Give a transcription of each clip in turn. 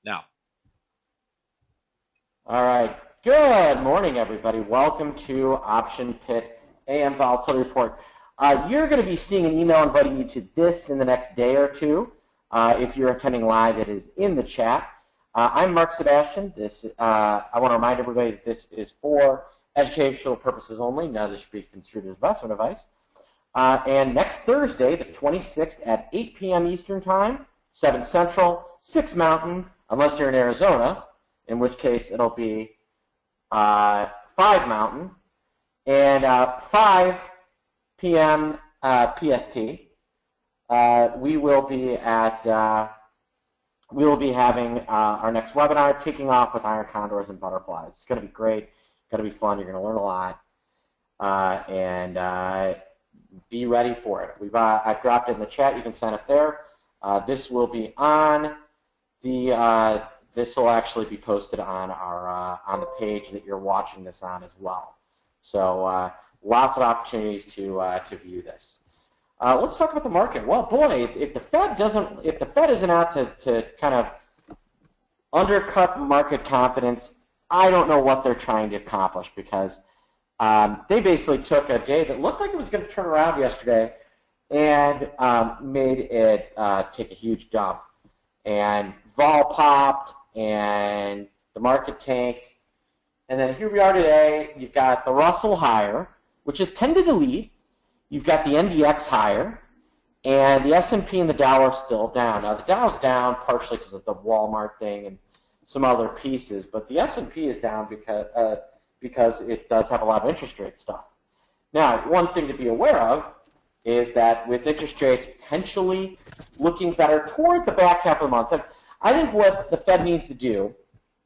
Now, All right. Good morning, everybody. Welcome to Option Pit AM Volatility Report. You're going to be seeing an email inviting you to this in the next day or two. If you're attending live, it is in the chat. I'm Mark Sebastian. I want to remind everybody that this is for educational purposes only. None of this should be considered investment advice. And next Thursday, the 26th at 8 p.m. Eastern Time, 7 Central, 6 Mountain, unless you're in Arizona, in which case it'll be 5 Mountain, and 5 p.m. PST. We will be having our next webinar, Taking Off with Iron Condors and Butterflies. It's going to be great. Going to be fun. You're going to learn a lot, and be ready for it. I've dropped it in the chat. You can sign up there. This will be on the. This will actually be posted on our on the page that you're watching this on as well. So lots of opportunities to view this. Let's talk about the market. Well, boy, if the Fed isn't out to kind of undercut market confidence, I don't know what they're trying to accomplish, because they basically took a day that looked like it was going to turn around yesterday and made it take a huge dump. And vol popped, and the market tanked. And then here we are today. You've got the Russell higher, which has tended to lead. You've got the NDX higher, and the S&P and the Dow are still down. Now, the Dow's down partially because of the Walmart thing and some other pieces, but the S&P is down because it does have a lot of interest rate stuff. Now, one thing to be aware of is that with interest rates potentially looking better toward the back half of the month, I think what the Fed needs to do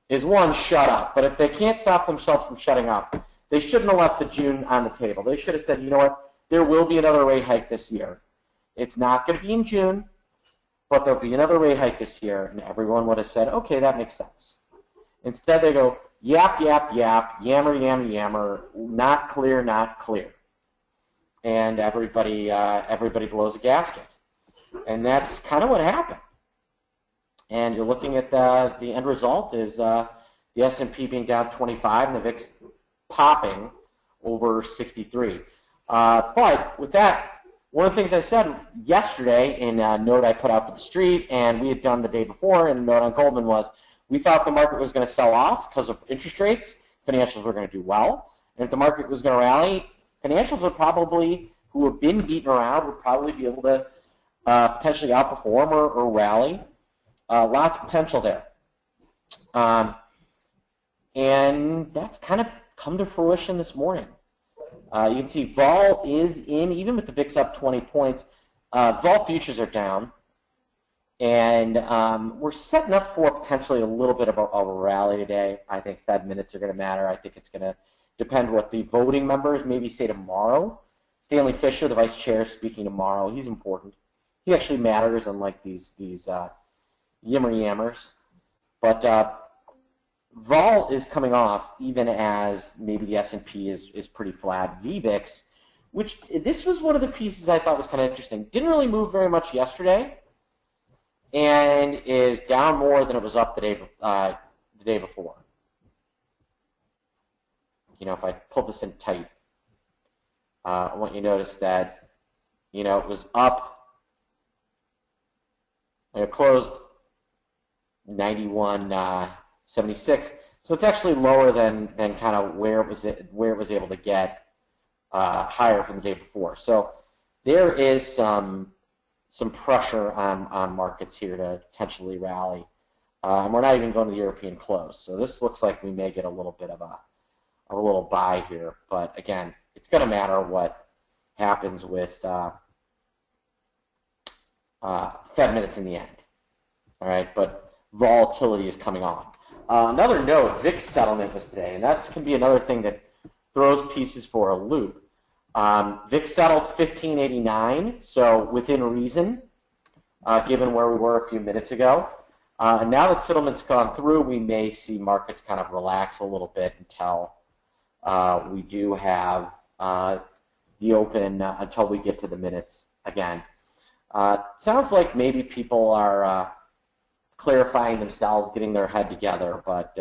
is, one, shut up. But if they can't stop themselves from shutting up, they shouldn't have left the June on the table. They should have said, you know what, there will be another rate hike this year. It's not going to be in June, but there'll be another rate hike this year, and everyone would have said, okay, that makes sense. Instead, they go, yap, yap, yap, yammer, yammer, yammer, not clear, not clear. And everybody blows a gasket. And that's kind of what happened. And you're looking at the end result is the S&P being down 25 and the VIX popping over 63. But with that, one of the things I said yesterday in a note I put out for the street, and we had done the day before in a note on Goldman, was we thought the market was going to sell off because of interest rates. Financials were going to do well. And if the market was going to rally, financials would probably, who have been beaten around, would probably be able to potentially outperform or rally. Lots of potential there. And that's kind of come to fruition this morning. You can see vol is in, even with the VIX up 20 points, vol futures are down. And we're setting up for potentially a little bit of a rally today. I think Fed minutes are going to matter. I think it's going to depend what the voting members maybe say tomorrow. Stanley Fischer, the vice chair, speaking tomorrow. He's important. He actually matters, unlike these yammer yammers. But vol is coming off, even as maybe the S&P is pretty flat. VVIX, which this was one of the pieces I thought was kind of interesting. Didn't really move very much yesterday, and is down more than it was up the day before. You know, if I pull this in tight, I want you to notice that, you know, it was up, and it closed 91.76. So it's actually lower than kind of where it was able to get higher from the day before. So there is some pressure on markets here to potentially rally. And we're not even going to the European close. So this looks like we may get a little bit of a little buy here. But again, it's going to matter what happens with Fed minutes in the end. All right, but volatility is coming on. Another note, VIX settlement was today, and that can be another thing that throws pieces for a loop. VIX settled 1589, so within reason, given where we were a few minutes ago. And now that settlement's gone through, we may see markets kind of relax a little bit until we do have the open, until we get to the minutes again. Sounds like maybe people are clarifying themselves, getting their head together. But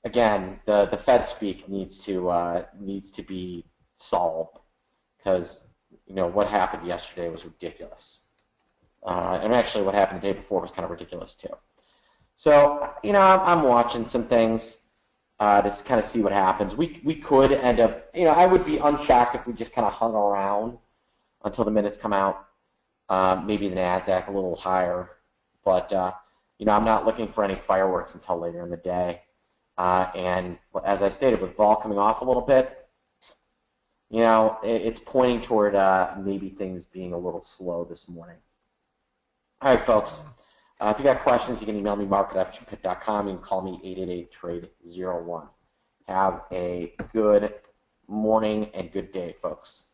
again, the Fed speak needs to be solved, because what happened yesterday was ridiculous, and actually what happened the day before was kind of ridiculous too. So I'm watching some things to kind of see what happens. We could end up, I would be unshocked if we just kind of hung around until the minutes come out. Maybe the NASDAQ a little higher, but I'm not looking for any fireworks until later in the day. And as I stated, with vol coming off a little bit, it's pointing toward maybe things being a little slow this morning. All right, folks. If you got questions, you can email me, mark@optionpit.com. You can call me 888-TRADE-01. Have a good morning and good day, folks.